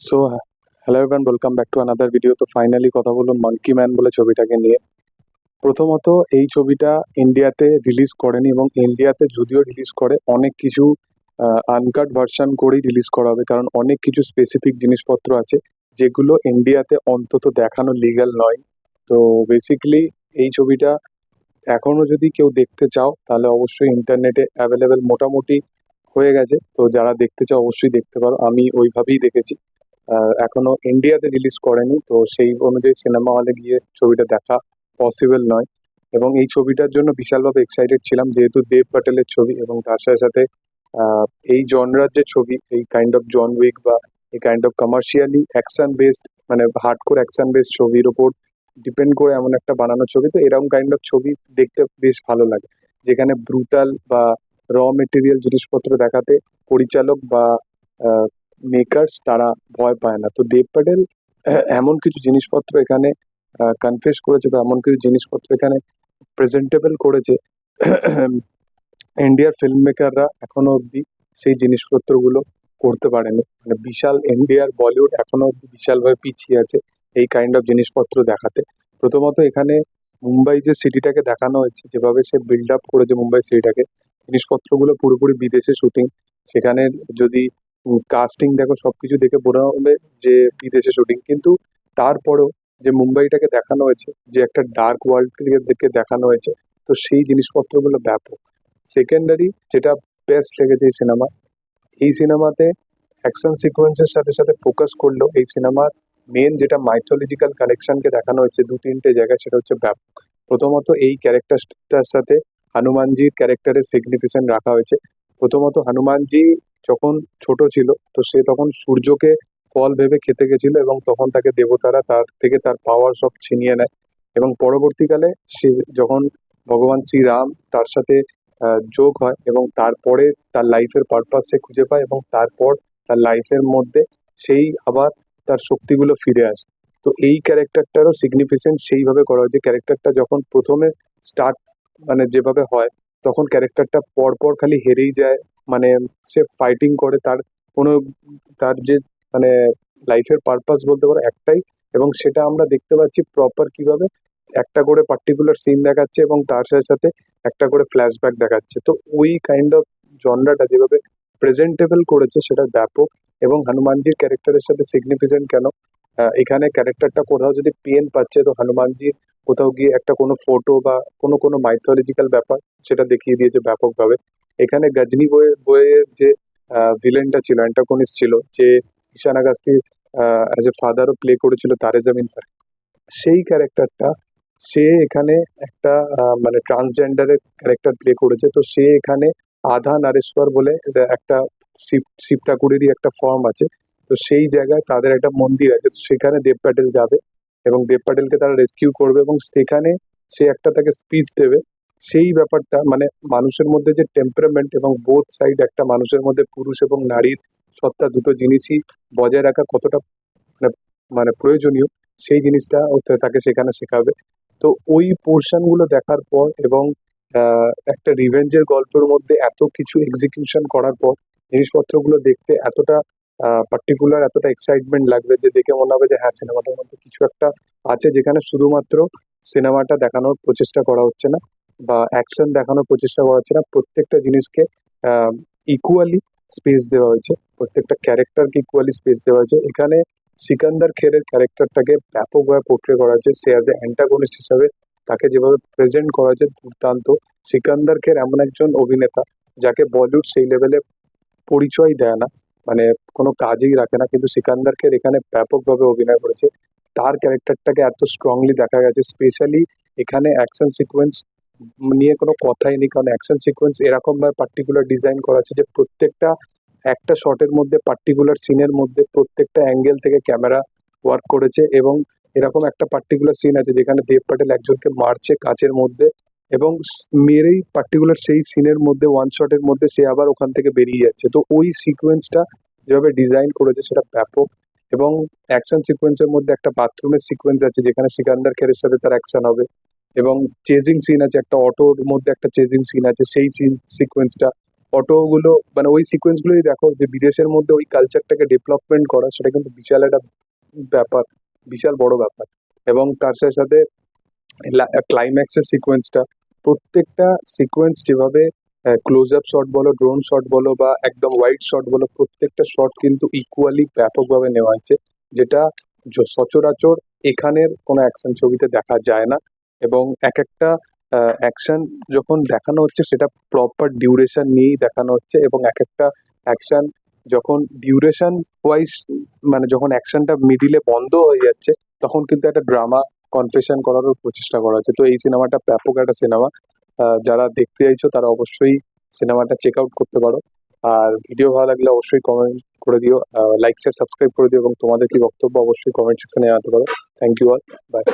So hello everyone, welcome back to another video. তো finally কথা বলুন মাঙ্কি ম্যান বলে ছবিটাকে নিয়ে। প্রথমত এই ছবিটা ইন্ডিয়াতে রিলিজ করেনি, এবং ইন্ডিয়াতে যদিও রিলিজ করে অনেক কিছু আনকাট ভার্সন করেই রিলিজ করা হবে, কারণ অনেক কিছু স্পেসিফিক জিনিসপত্র আছে যেগুলো ইন্ডিয়াতে অন্তত দেখানো লিগ্যাল নয়। তো বেসিক্যালি এই ছবিটা এখনো যদি কেউ দেখতে চাও তাহলে অবশ্যই ইন্টারনেটে অ্যাভেলেবেল মোটামুটি হয়ে গেছে। তো যারা দেখতে চাও অবশ্যই দেখতে পারো, আমি ওইভাবেই দেখেছি। এখনো ইন্ডিয়াতে রিলিজ করেনি, তো সেই অনুযায়ী সিনেমা হলে গিয়ে ছবিটা দেখা পসিবল নয়। এবং এই ছবিটার জন্য বিশালভাবে এক্সাইটেড ছিলাম, যেহেতু দেব পাটেলের ছবি, এবং তার সাথে সাথে এই জনরার যে ছবি, এই কাইন্ড অফ জন উইক বা এই kind of commercially action based, মানে হার্ডকোর অ্যাকশন বেসড ছবির ওপর ডিপেন্ড করে এমন একটা বানানো ছবি। তো এরকম কাইন্ড অফ ছবি দেখতে বেশ ভালো লাগে, যেখানে ব্রুটাল বা র মেটেরিয়াল জিনিসপত্র দেখাতে পরিচালক বা মেকার্স তারা ভয় পায় না। তো দেব প্যাটেল এমন কিছু জিনিসপত্র এখানে কনফেস করেছে, বা এমন কিছু জিনিসপত্র এখানে প্রেজেন্টেবল করেছে, ইন্ডিয়ার ফিল্ম মেকাররা এখনো অবধি সেই জিনিসপত্রগুলো করতে পারেনি। মানে বিশাল ইন্ডিয়ার বলিউড এখনো অবধি বিশালভাবে পিছিয়ে আছে এই কাইন্ড অফ জিনিসপত্র দেখাতে। প্রথমত এখানে মুম্বাই যে সিটিটাকে দেখানো হয়েছে, যেভাবে সে বিল্ড আপ করেছে মুম্বাই সিটিটাকে, জিনিসপত্রগুলো পুরোপুরি বিদেশে শুটিং। সেখানে যদি কাস্টিং দেখো, সবকিছু দেখে মনে হবে যে বিদেশে শুটিং, কিন্তু তারপরেও যে মুম্বাইটাকে দেখানো হয়েছে, যে একটা ডার্ক ওয়ার্ল্ড থেকে দেখানো হয়েছে, তো সেই জিনিসপত্রগুলো ব্যাপক। সেকেন্ডারি যেটা বেস্ট লেগেছে এই সিনেমাতে অ্যাকশন সিকোয়েন্সের সাথে সাথে ফোকাস করলেও এই সিনেমার মেন যেটা মাইথোলজিক্যাল কানেকশনকে দেখানো হয়েছে দু তিনটে জায়গায়, সেটা হচ্ছে ব্যাপক। প্রথমত এই ক্যারেক্টারটার সাথে হনুমানজির ক্যারেক্টারের সিগনিফিকেশন রাখা হয়েছে। প্রথমত হনুমানজি যখন ছোট ছিল, তো সে তখন সূর্যকে ফল ভেবে খেতে গেছিল, এবং তখন তাকে দেবতারা তার থেকে তার পাওয়ার সব ছিনিয়ে নেয়। এবং পরবর্তীকালে সে যখন ভগবান শ্রীরাম তার সাথে যোগ হয়, এবং তারপরে তার লাইফের পারপাস সে খুঁজে পায়, এবং তারপর তার লাইফের মধ্যে সেই আবার তার শক্তিগুলো ফিরে আসে। তো এই ক্যারেক্টারটারও সিগনিফিকেন্স সেইভাবে করা হয়েছে। ক্যারেক্টারটা যখন প্রথমে স্টার্ট, মানে যেভাবে হয়, তখন ক্যারেক্টারটা পরপর খালি হেরেই যায়। মানে সে ফাইটিং করে, তার কোনো, তার যে মানে লাইফের পারপাস বলতে পারো একটাই, এবং সেটা আমরা দেখতে পাচ্ছি প্রপার কিভাবে একটা করে পার্টিকুলার সিন দেখাচ্ছে, এবং তার সাথে সাথে একটা করে ফ্ল্যাশব্যাক দেখাচ্ছে। তো ওই কাইন্ড অফ জনরাটা যেভাবে প্রেজেন্টেবল করেছে সেটা ব্যাপক। এবং হনুমানজির ক্যারেক্টারের সাথে সিগনিফিকেন্ট কেন, এখানে ক্যারেক্টারটা কোথাও যদি পেন পাচ্ছে, তো হনুমানজির কোথাও গিয়ে একটা কোনো ফটো বা কোনো কোনো মাইথোলজিক্যাল ব্যাপার সেটা দেখিয়ে দিয়েছে ব্যাপকভাবে। এখানে গজনী বইয়ের যে ভিলেনটা ছিল, অ্যান্টাগনিস্ট ছিল, যে ঈশান আগাস্তি অ্যাজ এ ফাদারও প্লে করেছিল তারে জামিন পার, সেই ক্যারেক্টারটা সে এখানে একটা মানে ট্রান্সজেন্ডারের ক্যারেক্টার প্লে করেছে। তো সে এখানে আধা নারেশ্বর বলে একটা শিব শিব ঠাকুরেরই একটা ফর্ম আছে। তো সেই জায়গায় তাদের একটা মন্দির আছে, তো সেখানে দেব প্যাটেল যাবে, এবং দেব প্যাটেলকে তারা রেস্কিউ করবে, এবং সেখানে সে একটা তাকে স্পিচ দেবে। সেই ব্যাপারটা মানে মানুষের মধ্যে যে টেম্পারামেন্ট, এবং বোথ সাইড একটা মানুষের মধ্যে পুরুষ এবং নারীর সত্তা দুটো জিনিসই বজায় রাখা কতটা মানে মানে প্রয়োজনীয়, সেই জিনিসটা তাকে সেখানে শেখাবে। তো ওই পোর্শন গুলো দেখার পর, এবং একটা রিভেঞ্জের গল্পের মধ্যে এত কিছু এক্সিকিউশন করার পর, জিনিসপত্রগুলো দেখতে এতটা পার্টিকুলার, এতটা এক্সাইটমেন্ট লাগবে যে দেখে মনে হবে যে হ্যাঁ, সিনেমাটার মধ্যে কিছু একটা আছে, যেখানে শুধুমাত্র সিনেমাটা দেখানোর প্রচেষ্টা করা হচ্ছে না, বা অ্যাকশন দেখানোর প্রচেষ্টা করা হচ্ছে না, প্রত্যেকটা জিনিসকে ইকুয়ালি স্পেস দেওয়া হয়েছে, প্রত্যেকটা ক্যারেক্টারকে ইকুয়ালি স্পেস দেওয়া হয়েছে। এখানে সিকান্দার খেরের ক্যারেক্টারটাকে ব্যাপকভাবে পোর্ট্রে করা হয়েছে। সে অ্যাজ এ অ্যান্টাগনিস্ট হিসাবে তাকে যেভাবে প্রেজেন্ট করা হয়েছে দুর্দান্ত। সিকান্দার খের এমন একজন অভিনেতা যাকে বলিউড সেই লেভেলে পরিচয় দেয় না, মানে কোনো কাজেই রাখে না, কিন্তু সিকান্দার খের এখানে ব্যাপকভাবে অভিনয় করেছে। তার ক্যারেক্টারটাকে এত স্ট্রংলি দেখা গেছে, স্পেশালি এখানে অ্যাকশন সিকোয়েন্স নিয়ে কোনো কথাই নেই, কারণ অ্যাকশন সিকোয়েন্স এরকম ভাবে পার্টিকুলার ডিজাইন করা আছে যে প্রত্যেকটা একটা শটের মধ্যে, পার্টিকুলার সিনের মধ্যে প্রত্যেকটা অ্যাঙ্গেল থেকে ক্যামেরা ওয়ার্ক করেছে। এবং এরকম একটা পার্টিকুলার সিন আছে যেখানে দেব প্যাটেল একজনকে মারছে কাচের মধ্যে, এবং মেরেই পার্টিকুলার সেই সিনের মধ্যে ওয়ান শটের মধ্যে সে আবার ওখান থেকে বেরিয়ে যাচ্ছে। তো ওই সিকোয়েন্সটা যেভাবে ডিজাইন করেছে সেটা ব্যাপক। এবং অ্যাকশন সিকোয়েন্সের মধ্যে একটা বাথরুমের সিকোয়েন্স আছে, যেখানে সিকান্দার খেরের সাথে তার অ্যাকশন হবে, এবং চেজিং সিন আছে, একটা অটোর মধ্যে একটা চেজিং সিন আছে, সেই সিন সিকোয়েন্সটা অটোগুলো মানে ওই সিকোয়েন্সগুলোই দেখো, যে বিদেশের মধ্যে ওই কালচারটাকে ডেভেলপমেন্ট করা, সেটা কিন্তু বিশাল একটা ব্যাপার, বিশাল বড় ব্যাপার। এবং তার সাথে সাথে ক্লাইম্যাক্সের সিকোয়েন্সটা, প্রত্যেকটা সিকোয়েন্স যেভাবে ক্লোজ আপ শট বলো, ড্রোন শট বলো, বা একদম ওয়াইড শট বলো, প্রত্যেকটা শট কিন্তু ইকুয়ালি ব্যাপকভাবে নেওয়া হয়েছে, যেটা সচরাচর এখানের কোনো অ্যাকশন ছবিতে দেখা যায় না। এবং এক একটা অ্যাকশন যখন দেখানো হচ্ছে সেটা প্রপার ডিউরেশন নিয়েই দেখানো হচ্ছে, এবং এক একটা অ্যাকশন যখন ডিউরেশন ওয়াইজ, মানে যখন অ্যাকশনটা মিডিলে বন্ধ হয়ে যাচ্ছে, তখন কিন্তু একটা ড্রামা কনফেশন করারও প্রচেষ্টা করা হচ্ছে। তো এই সিনেমাটা ব্যাপক একটা সিনেমা, যারা দেখতে চাইছো তারা অবশ্যই সিনেমাটা চেক আউট করতে পারো। আর ভিডিও ভালো লাগলে অবশ্যই কমেন্ট করে দিও, লাইক শেয়ার সাবস্ক্রাইব করে দিও, এবং তোমাদের কি বক্তব্য অবশ্যই কমেন্ট সেকশনে জানাতে পারো। Thank you all, by.